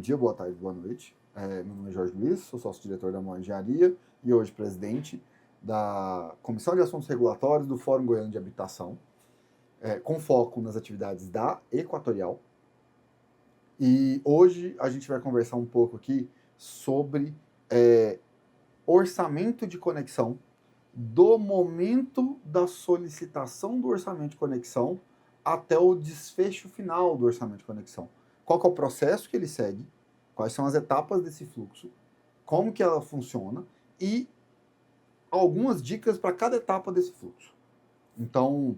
dia, boa tarde, boa noite. Meu nome é Jorge Luiz, sou sócio-diretor da Mó Engenharia e hoje presidente da Comissão de Assuntos Regulatórios do Fórum Goiano de Habitação, com foco nas atividades da Equatorial. E hoje a gente vai conversar um pouco aqui sobre orçamento de conexão, do momento da solicitação do orçamento de conexão até o desfecho final do orçamento de conexão. Qual que é o processo que ele segue, quais são as etapas desse fluxo, como que ela funciona e algumas dicas para cada etapa desse fluxo. Então,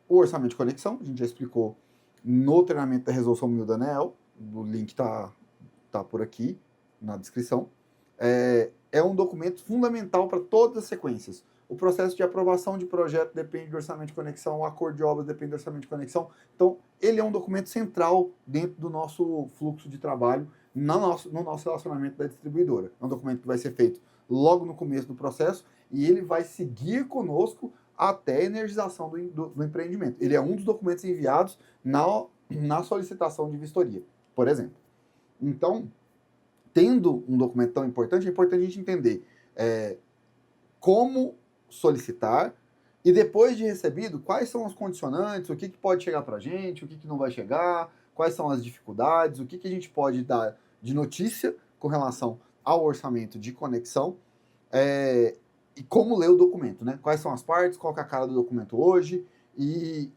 o orçamento de conexão, a gente já explicou no treinamento da resolução 1000 da ANEEL, o link está por aqui na descrição. É um documento fundamental para todas as sequências. O processo de aprovação de projeto depende do orçamento de conexão, o acordo de obras depende do orçamento de conexão. Então, ele é um documento central dentro do nosso fluxo de trabalho, no nosso relacionamento da distribuidora. É um documento que vai ser feito logo no começo do processo e ele vai seguir conosco até a energização do empreendimento. Ele é um dos documentos enviados na solicitação de vistoria, por exemplo. Então, tendo um documento tão importante, é importante a gente entender como solicitar e depois de recebido, quais são os condicionantes, o que pode chegar para a gente, o que não vai chegar, quais são as dificuldades, o que a gente pode dar de notícia com relação ao orçamento de conexão e como ler o documento, né? Quais são as partes, qual que é a cara do documento hoje e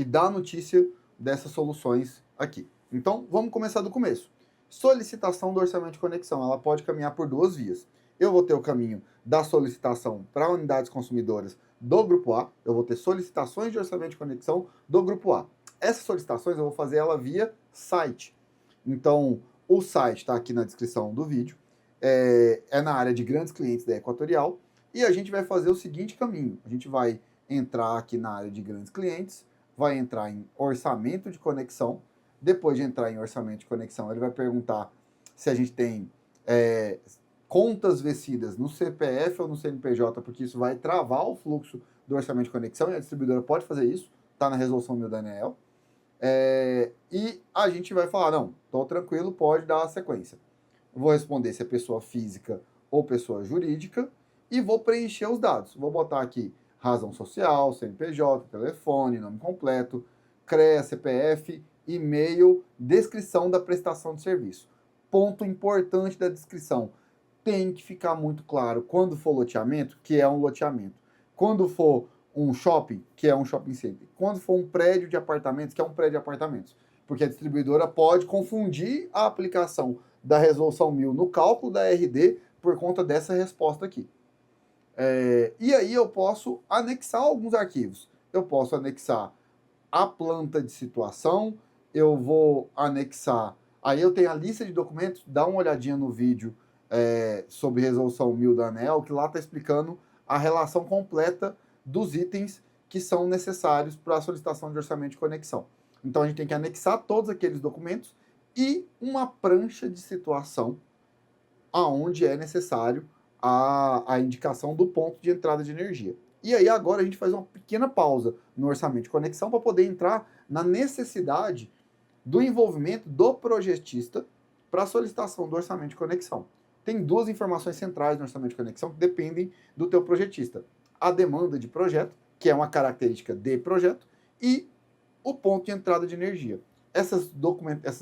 dar notícia dessas soluções aqui. Então, vamos começar do começo. Solicitação do orçamento de conexão, ela pode caminhar por duas vias. Eu vou ter o caminho da solicitação para unidades consumidoras do Grupo A, eu vou ter solicitações de orçamento de conexão do Grupo A. Essas solicitações eu vou fazer ela via site. Então, o site está aqui na descrição do vídeo, é na área de grandes clientes da Equatorial, e a gente vai fazer o seguinte caminho, a gente vai entrar aqui na área de grandes clientes, vai entrar em orçamento de conexão, depois de entrar em orçamento de conexão, ele vai perguntar se a gente tem contas vencidas no CPF ou no CNPJ, porque isso vai travar o fluxo do orçamento de conexão, e a distribuidora pode fazer isso, está na resolução 1000 da ANEEL. E a gente vai falar, não, estou tranquilo, pode dar a sequência. Vou responder se é pessoa física ou pessoa jurídica, e vou preencher os dados. Vou botar aqui razão social, CNPJ, telefone, nome completo, CREA, CPF, e-mail, descrição da prestação de serviço. Ponto importante da descrição, tem que ficar muito claro quando for loteamento, que é um loteamento. Quando for um shopping, que é um shopping center. Quando for um prédio de apartamentos, que é um prédio de apartamentos. Porque a distribuidora pode confundir a aplicação da resolução 1000 no cálculo da RD por conta dessa resposta aqui. E aí eu posso anexar alguns arquivos. Eu posso anexar a planta de situação, eu vou anexar... Aí eu tenho a lista de documentos, dá uma olhadinha no vídeo sobre resolução 1000 da ANEEL, que lá está explicando a relação completa dos itens que são necessários para a solicitação de orçamento de conexão. Então a gente tem que anexar todos aqueles documentos e uma prancha de situação aonde é necessário a indicação do ponto de entrada de energia. E aí agora a gente faz uma pequena pausa no orçamento de conexão para poder entrar na necessidade do envolvimento do projetista para a solicitação do orçamento de conexão. Tem duas informações centrais no orçamento de conexão que dependem do teu projetista. A demanda de projeto, que é uma característica de projeto, e o ponto de entrada de energia. Essas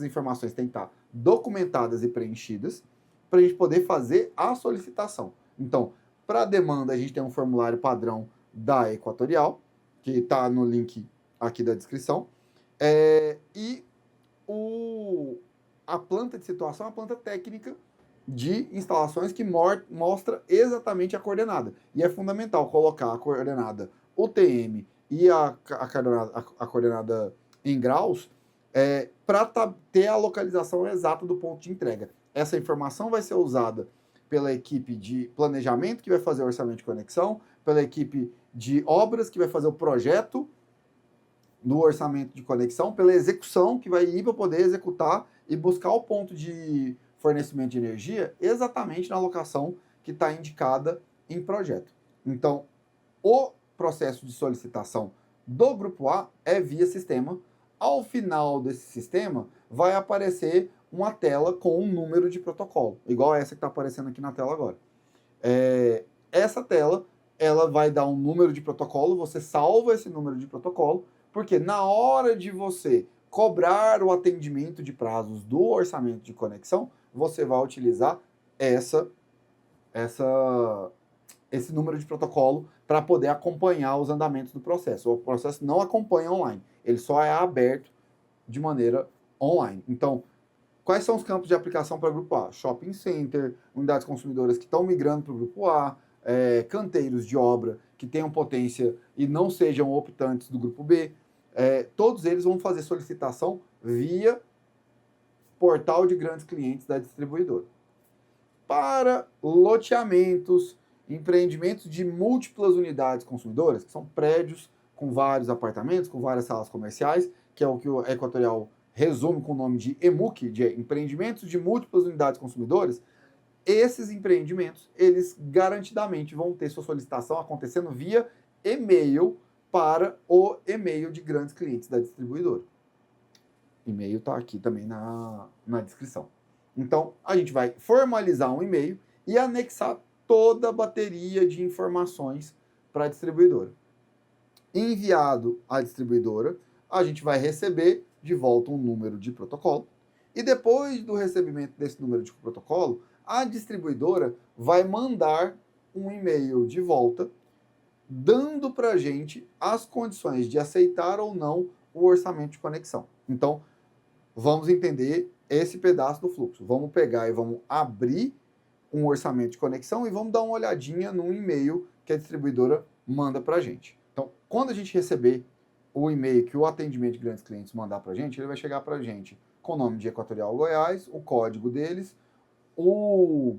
informações têm que estar documentadas e preenchidas para a gente poder fazer a solicitação. Então, para a demanda, a gente tem um formulário padrão da Equatorial, que está no link aqui da descrição, e a planta de situação é a planta técnica de instalações que mostra exatamente a coordenada. E é fundamental colocar a coordenada UTM e a coordenada em graus para ter a localização exata do ponto de entrega. Essa informação vai ser usada pela equipe de planejamento, que vai fazer o orçamento de conexão, pela equipe de obras, que vai fazer o projeto do orçamento de conexão, pela execução, que vai ir para poder executar e buscar o ponto de fornecimento de energia exatamente na locação que está indicada em projeto. Então, o processo de solicitação do Grupo A é via sistema. Ao final desse sistema, vai aparecer uma tela com um número de protocolo, igual essa que está aparecendo aqui na tela agora. Essa tela, ela vai dar um número de protocolo, você salva esse número de protocolo, porque na hora de você cobrar o atendimento de prazos do orçamento de conexão, você vai utilizar esse número de protocolo para poder acompanhar os andamentos do processo. O processo não acompanha online, ele só é aberto de maneira online. Então, quais são os campos de aplicação para o grupo A? Shopping center, unidades consumidoras que estão migrando para o grupo A, canteiros de obra que tenham potência e não sejam optantes do grupo B. Todos eles vão fazer solicitação via portal de grandes clientes da distribuidora. Para loteamentos, empreendimentos de múltiplas unidades consumidoras, que são prédios com vários apartamentos, com várias salas comerciais, que é o que o Equatorial resume com o nome de EMUC, de empreendimentos de múltiplas unidades consumidoras. Esses empreendimentos, eles garantidamente vão ter sua solicitação acontecendo via e-mail para o e-mail de grandes clientes da distribuidora. E-mail está aqui também na descrição. Então, a gente vai formalizar um e-mail e anexar toda a bateria de informações para a distribuidora. Enviado à distribuidora, a gente vai receber de volta um número de protocolo. E depois do recebimento desse número de protocolo, a distribuidora vai mandar um e-mail de volta, dando para a gente as condições de aceitar ou não o orçamento de conexão. Então, vamos entender esse pedaço do fluxo. Vamos pegar e vamos abrir um orçamento de conexão e vamos dar uma olhadinha no e-mail que a distribuidora manda para a gente. Então, quando a gente receber o e-mail que o atendimento de grandes clientes mandar para a gente, ele vai chegar para a gente com o nome de Equatorial Goiás, o código deles, o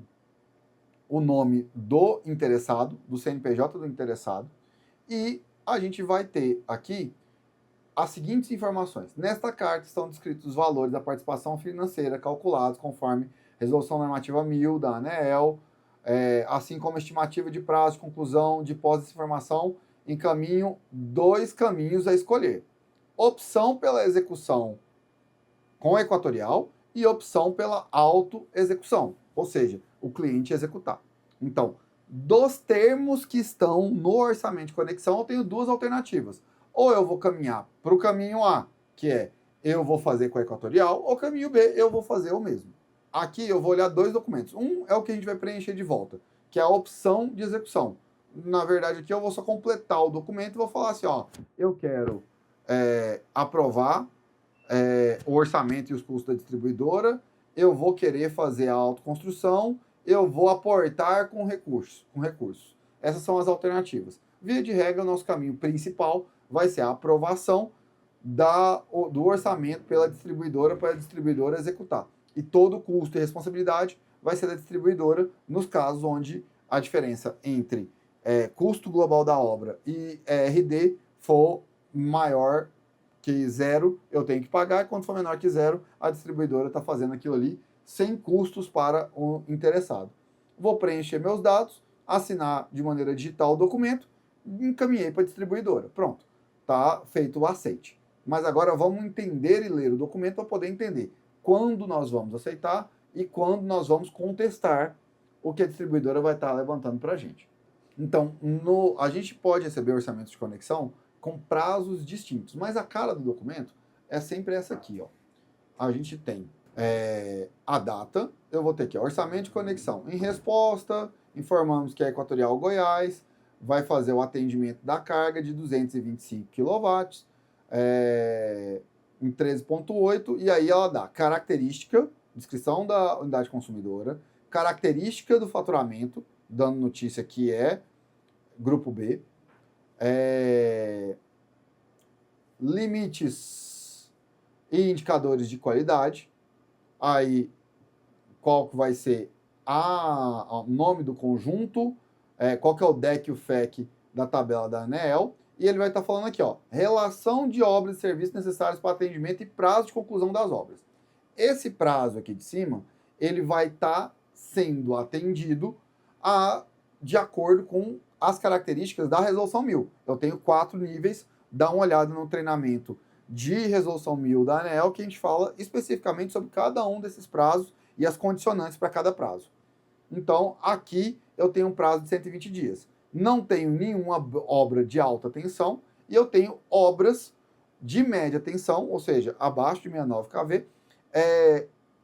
nome do interessado, do CNPJ do interessado, e a gente vai ter aqui as seguintes informações. Nesta carta estão descritos os valores da participação financeira calculados conforme Resolução Normativa 1000 da ANEEL, assim como a estimativa de prazo de conclusão de pós dessa informação, encaminho 2 caminhos a escolher. Opção pela execução com Equatorial e opção pela auto-execução, ou seja, o cliente executar. Então, dos termos que estão no orçamento de conexão, eu tenho 2 alternativas. Ou eu vou caminhar para o caminho A, que é eu vou fazer com a Equatorial, ou caminho B, eu vou fazer o mesmo. Aqui eu vou olhar 2 documentos. Um é o que a gente vai preencher de volta, que é a opção de execução. Na verdade, aqui eu vou só completar o documento e vou falar assim, ó, eu quero aprovar o orçamento e os custos da distribuidora, eu vou querer fazer a autoconstrução, eu vou aportar com recursos. Essas são as alternativas. Via de regra, o nosso caminho principal vai ser a aprovação do orçamento pela distribuidora para a distribuidora executar. E todo o custo e responsabilidade vai ser da distribuidora nos casos onde a diferença entre custo global da obra e RD for maior que 0, eu tenho que pagar, e quando for menor que 0, a distribuidora está fazendo aquilo ali sem custos para o interessado. Vou preencher meus dados, assinar de maneira digital o documento, encaminhei para a distribuidora. Pronto, está feito o aceite. Mas agora vamos entender e ler o documento para poder entender quando nós vamos aceitar e quando nós vamos contestar o que a distribuidora vai estar levantando para a gente. Então, a gente pode receber orçamentos de conexão com prazos distintos, mas a cara do documento é sempre essa aqui, ó. A gente tem a data, eu vou ter aqui orçamento de conexão. Em resposta, informamos que a Equatorial Goiás vai fazer o atendimento da carga de 225 kW em 13.8, e aí ela dá característica, descrição da unidade consumidora, característica do faturamento, dando notícia que é grupo B, limites e indicadores de qualidade, aí qual que vai ser o nome do conjunto, qual que é o DEC e o FEC da tabela da ANEEL, e ele vai estar falando aqui, ó, relação de obras e serviços necessários para atendimento e prazo de conclusão das obras. Esse prazo aqui de cima, ele vai estar sendo atendido de acordo com as características da Resolução 1000. Eu tenho 4 níveis, dá uma olhada no treinamento de resolução 1000 da ANEEL, que a gente fala especificamente sobre cada um desses prazos e as condicionantes para cada prazo. Então, aqui eu tenho um prazo de 120 dias. Não tenho nenhuma obra de alta tensão e eu tenho obras de média tensão, ou seja, abaixo de 69 kV,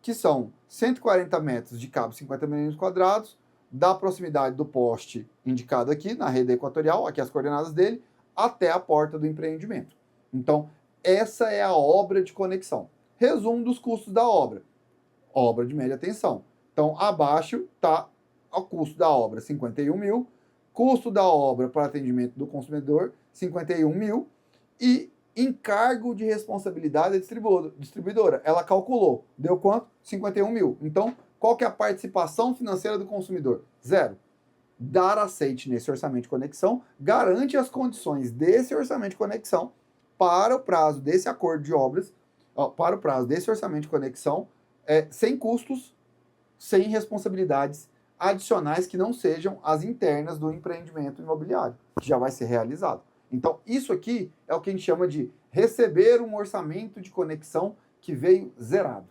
que são 140 metros de cabo 50 milímetros quadrados, da proximidade do poste indicado aqui na rede equatorial, aqui as coordenadas dele, até a porta do empreendimento. Então, essa é a obra de conexão. Resumo dos custos da obra. Obra de média tensão. Então, abaixo está o custo da obra, 51 mil, custo da obra para atendimento do consumidor, 51 mil, e encargo de responsabilidade da distribuidora. Ela calculou, deu quanto? 51 mil. Então, qual que é a participação financeira do consumidor? Zero. Dar aceite nesse orçamento de conexão garante as condições desse orçamento de conexão para o prazo desse acordo de obras, para o prazo desse orçamento de conexão, sem custos, sem responsabilidades adicionais que não sejam as internas do empreendimento imobiliário, que já vai ser realizado. Então, isso aqui é o que a gente chama de receber um orçamento de conexão que veio zerado.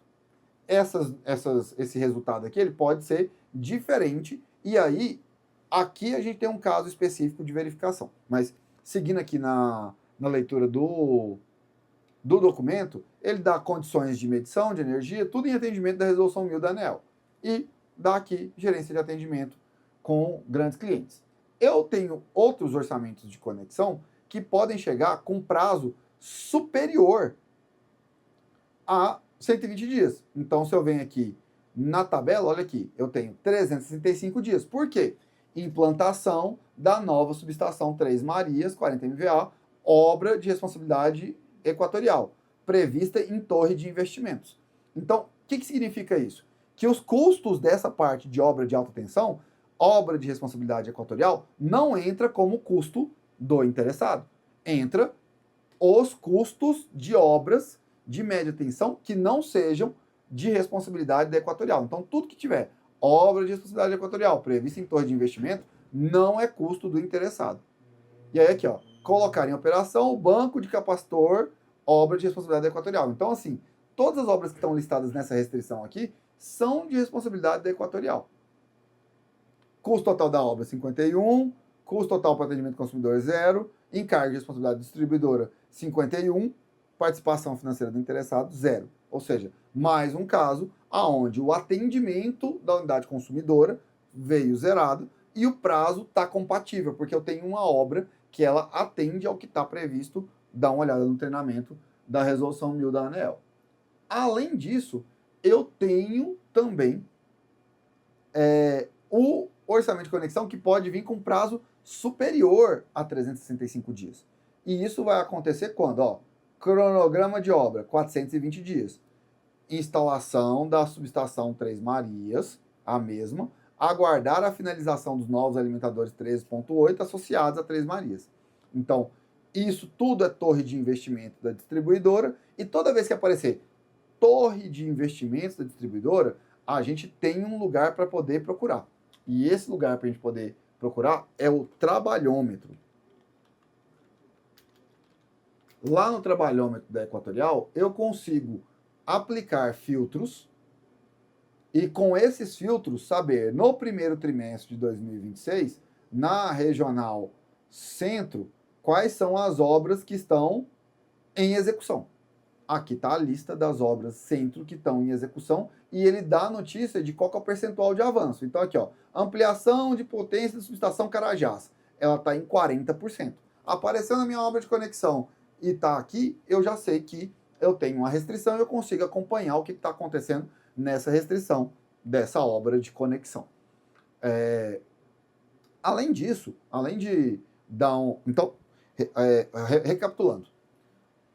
Esse resultado aqui ele pode ser diferente, e aí, aqui a gente tem um caso específico de verificação. Mas, seguindo aqui na leitura do documento, ele dá condições de medição de energia, tudo em atendimento da resolução 1000 da ANEEL. E dá aqui gerência de atendimento com grandes clientes. Eu tenho outros orçamentos de conexão que podem chegar com prazo superior a 120 dias. Então, se eu venho aqui na tabela, olha aqui, eu tenho 365 dias. Por quê? Implantação da nova subestação 3 Marias, 40 MVA, obra de responsabilidade equatorial, prevista em torre de investimentos. Então, o que significa isso? Que os custos dessa parte de obra de alta tensão, obra de responsabilidade equatorial, não entra como custo do interessado. Entra os custos de obras de média tensão que não sejam de responsabilidade da equatorial. Então, tudo que tiver obra de responsabilidade equatorial prevista em torre de investimento não é custo do interessado. E aí aqui, ó, colocar em operação o banco de capacitor, obra de responsabilidade equatorial. Então, assim, todas as obras que estão listadas nessa restrição aqui são de responsabilidade da equatorial. Custo total da obra, 51. Custo total para atendimento do consumidor, 0. Encargo de responsabilidade distribuidora, 51. Participação financeira do interessado, 0. Ou seja, mais um caso onde o atendimento da unidade consumidora veio zerado e o prazo está compatível, porque eu tenho uma obra que ela atende ao que está previsto. Dá uma olhada no treinamento da resolução 1000 da ANEEL. Além disso, eu tenho também o orçamento de conexão que pode vir com prazo superior a 365 dias. E isso vai acontecer quando? Ó, cronograma de obra, 420 dias. Instalação da subestação 3 Marias, a mesma. Aguardar a finalização dos novos alimentadores 13.8 associados a 3 Marias. Então, isso tudo é torre de investimento da distribuidora, e toda vez que aparecer torre de investimentos da distribuidora, a gente tem um lugar para poder procurar. E esse lugar para a gente poder procurar é o trabalhômetro. Lá no trabalhômetro da Equatorial, eu consigo aplicar filtros e, com esses filtros, saber no primeiro trimestre de 2026, na regional centro, quais são as obras que estão em execução. Aqui está a lista das obras centro que estão em execução, e ele dá a notícia de qual que é o percentual de avanço. Então aqui, ó, ampliação de potência da subestação Carajás, ela está em 40%. Apareceu na minha obra de conexão e está aqui, eu já sei que eu tenho uma restrição e eu consigo acompanhar o que está acontecendo nessa restrição dessa obra de conexão. Além disso, além de dar um... Então, recapitulando.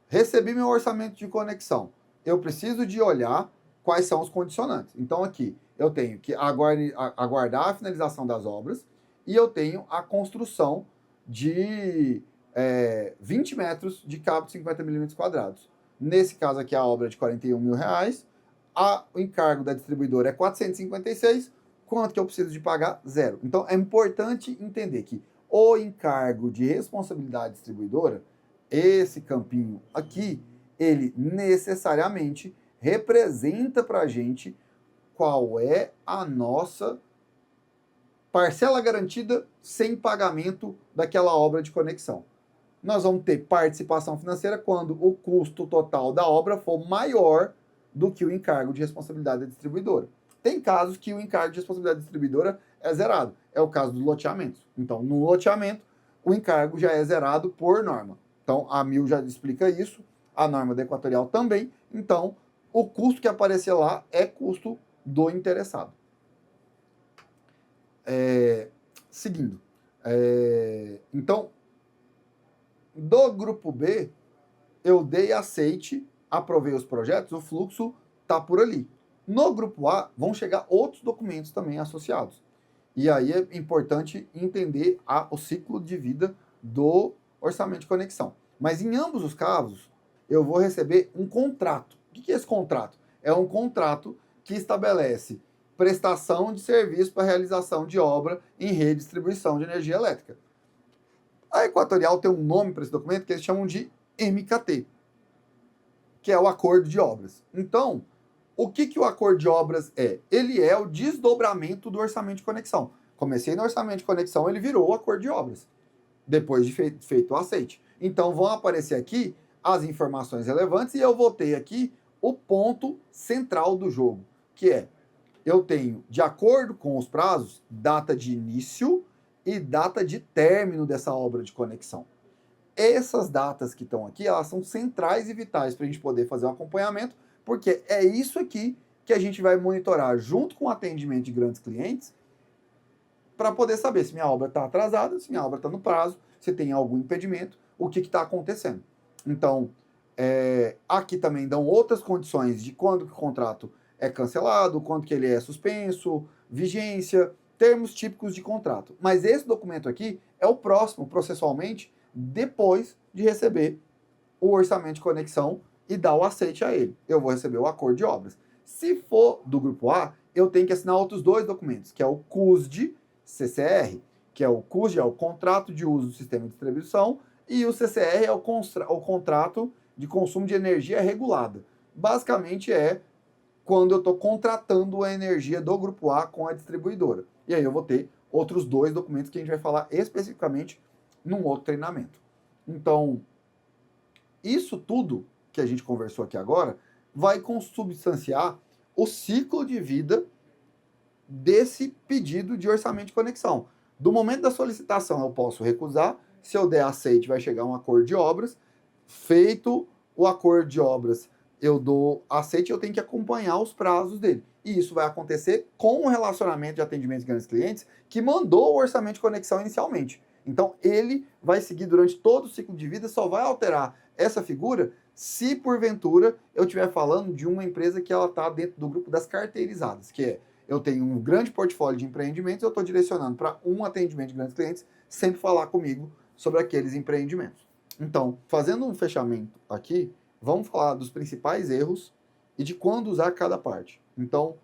Recebi meu orçamento de conexão. Eu preciso de olhar quais são os condicionantes. Então, aqui, eu tenho que aguardar a finalização das obras e eu tenho a construção de 20 metros de cabo de 50 milímetros quadrados. Nesse caso aqui, a obra é de R$41 mil. O encargo da distribuidora é 456. Quanto que eu preciso de pagar? 0. Então, é importante entender que o encargo de responsabilidade distribuidora, esse campinho aqui, ele necessariamente representa para a gente qual é a nossa parcela garantida sem pagamento daquela obra de conexão. Nós vamos ter participação financeira quando o custo total da obra for maior do que o encargo de responsabilidade da distribuidora. Tem casos que o encargo de responsabilidade da distribuidora é zerado. É o caso do loteamento. Então, no loteamento, o encargo já é zerado por norma. Então, a AMIL já explica isso, a norma da Equatorial também. Então, o custo que aparecer lá é custo do interessado. Seguindo. Então, do grupo B, eu dei aceite, aprovei os projetos, o fluxo está por ali. No grupo A, vão chegar outros documentos também associados. E aí é importante entender o ciclo de vida do orçamento de conexão. Mas em ambos os casos, eu vou receber um contrato. O que é esse contrato? É um contrato que estabelece prestação de serviço para realização de obra em rede de distribuição de energia elétrica. A Equatorial tem um nome para esse documento que eles chamam de MKT, que é o Acordo de Obras. Então, o que o Acordo de Obras é? Ele é o desdobramento do orçamento de conexão. Comecei no orçamento de conexão, ele virou o Acordo de Obras, depois de feito o aceite. Então, vão aparecer aqui as informações relevantes e eu vou ter aqui o ponto central do jogo, que é, eu tenho, de acordo com os prazos, data de início e data de término dessa obra de conexão. Essas datas que estão aqui, elas são centrais e vitais para a gente poder fazer o acompanhamento, porque é isso aqui que a gente vai monitorar junto com o atendimento de grandes clientes para poder saber se minha obra está atrasada, se minha obra está no prazo, se tem algum impedimento, o que está acontecendo. Então, aqui também dão outras condições de quando que o contrato é cancelado, quando que ele é suspenso, vigência, termos típicos de contrato. Mas esse documento aqui é o próximo, processualmente, depois de receber o orçamento de conexão e dar o aceite a ele. Eu vou receber o acordo de obras. Se for do grupo A, eu tenho que assinar outros dois documentos, que é o CUSD-CCR, que é o CUSD, é o contrato de uso do sistema de distribuição, e o CCR é o contrato de consumo de energia regulada. Basicamente é quando eu estou contratando a energia do grupo A com a distribuidora. E aí eu vou ter outros dois documentos que a gente vai falar especificamente num outro treinamento. Então, isso tudo que a gente conversou aqui agora vai consubstanciar o ciclo de vida desse pedido de orçamento de conexão. Do momento da solicitação eu posso recusar, se eu der aceite vai chegar um acordo de obras, feito o acordo de obras eu dou aceite, eu tenho que acompanhar os prazos dele. E isso vai acontecer com o relacionamento de atendimento de grandes clientes que mandou o orçamento de conexão inicialmente. Então, ele vai seguir durante todo o ciclo de vida, só vai alterar essa figura se, porventura, eu estiver falando de uma empresa que ela está dentro do grupo das carteirizadas, que é, eu tenho um grande portfólio de empreendimentos, eu estou direcionando para um atendimento de grandes clientes, sempre falar comigo sobre aqueles empreendimentos. Então, fazendo um fechamento aqui, vamos falar dos principais erros e de quando usar cada parte. Então,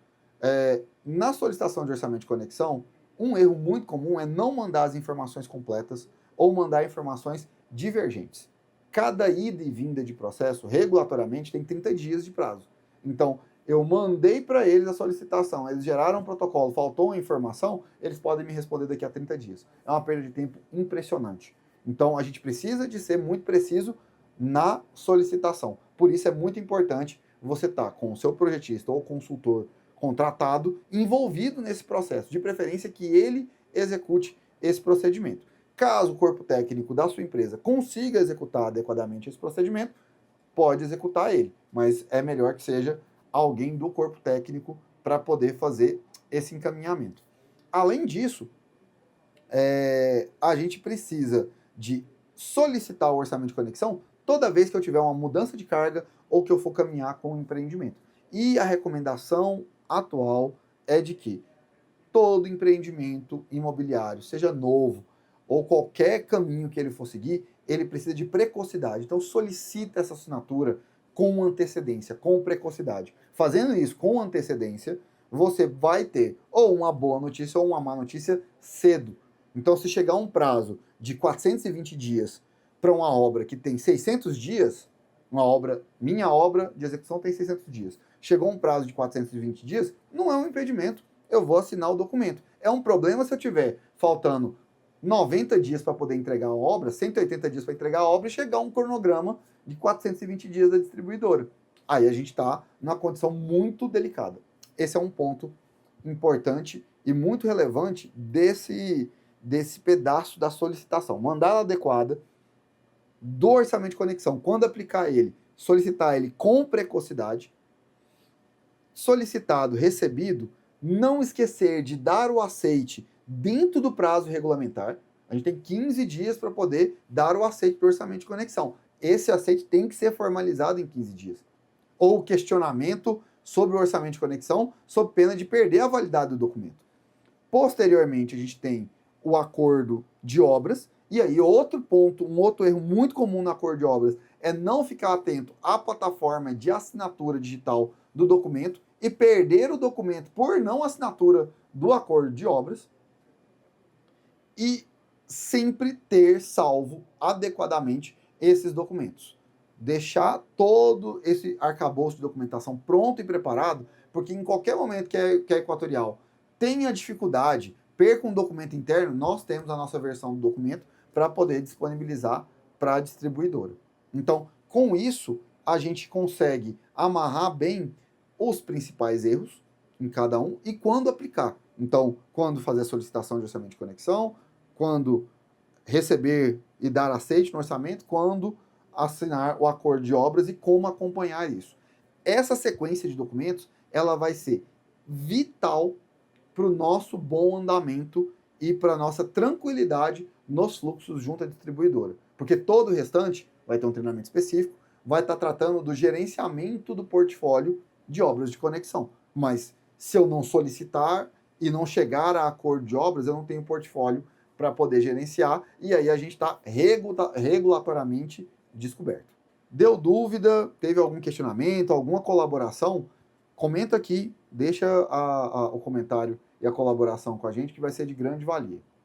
na solicitação de orçamento de conexão, um erro muito comum é não mandar as informações completas ou mandar informações divergentes. Cada ida e vinda de processo, regulatoriamente, tem 30 dias de prazo. Então, eu mandei para eles a solicitação, eles geraram um protocolo, faltou uma informação, eles podem me responder daqui a 30 dias. É uma perda de tempo impressionante. Então, a gente precisa de ser muito preciso na solicitação. Por isso é muito importante você estar com o seu projetista ou consultor contratado envolvido nesse processo, de preferência que ele execute esse procedimento. Caso o corpo técnico da sua empresa consiga executar adequadamente esse procedimento, pode executar ele, mas é melhor que seja alguém do corpo técnico para poder fazer esse encaminhamento. Além disso, a gente precisa de solicitar o orçamento de conexão toda vez que eu tiver uma mudança de carga ou que eu for caminhar com o empreendimento. E a recomendação atual é de que todo empreendimento imobiliário, seja novo ou qualquer caminho que ele for seguir, ele precisa de precocidade. Então solicita essa assinatura com antecedência, com precocidade. Fazendo isso com antecedência, você vai ter ou uma boa notícia ou uma má notícia cedo. Então, se chegar um prazo de 420 dias para uma obra que tem 600 dias, Minha obra de execução tem 600 dias. Chegou um prazo de 420 dias, não é um impedimento. Eu vou assinar o documento. É um problema se eu tiver faltando 90 dias para poder entregar a obra, 180 dias para entregar a obra e chegar um cronograma de 420 dias da distribuidora. Aí a gente está numa condição muito delicada. Esse é um ponto importante e muito relevante desse pedaço da solicitação. Mandada adequada do orçamento de conexão, quando aplicar ele, solicitar ele com precocidade, solicitado, recebido, não esquecer de dar o aceite dentro do prazo regulamentar. A gente tem 15 dias para poder dar o aceite do orçamento de conexão. Esse aceite tem que ser formalizado em 15 dias. Ou questionamento sobre o orçamento de conexão, sob pena de perder a validade do documento. Posteriormente, a gente tem o acordo de obras. E aí, outro ponto, um outro erro muito comum no acordo de obras é não ficar atento à plataforma de assinatura digital do documento e perder o documento por não assinatura do acordo de obras. E sempre ter salvo adequadamente esses documentos. Deixar todo esse arcabouço de documentação pronto e preparado, porque em qualquer momento que a Equatorial tenha dificuldade, perca um documento interno, nós temos a nossa versão do documento para poder disponibilizar para a distribuidora. Então, com isso, a gente consegue amarrar bem os principais erros em cada um e quando aplicar. Então, quando fazer a solicitação de orçamento de conexão, quando receber e dar aceite no orçamento, quando assinar o acordo de obras e como acompanhar isso. Essa sequência de documentos, ela vai ser vital para o nosso bom andamento e para a nossa tranquilidade nos fluxos junto à distribuidora. Porque todo o restante vai ter um treinamento específico, vai estar tratando do gerenciamento do portfólio de obras de conexão. Mas se eu não solicitar e não chegar a acordo de obras, eu não tenho portfólio para poder gerenciar, e aí a gente está regulatoriamente descoberto. Deu dúvida? Teve algum questionamento, alguma colaboração? Comenta aqui, deixa o comentário e a colaboração com a gente, que vai ser de grande valia.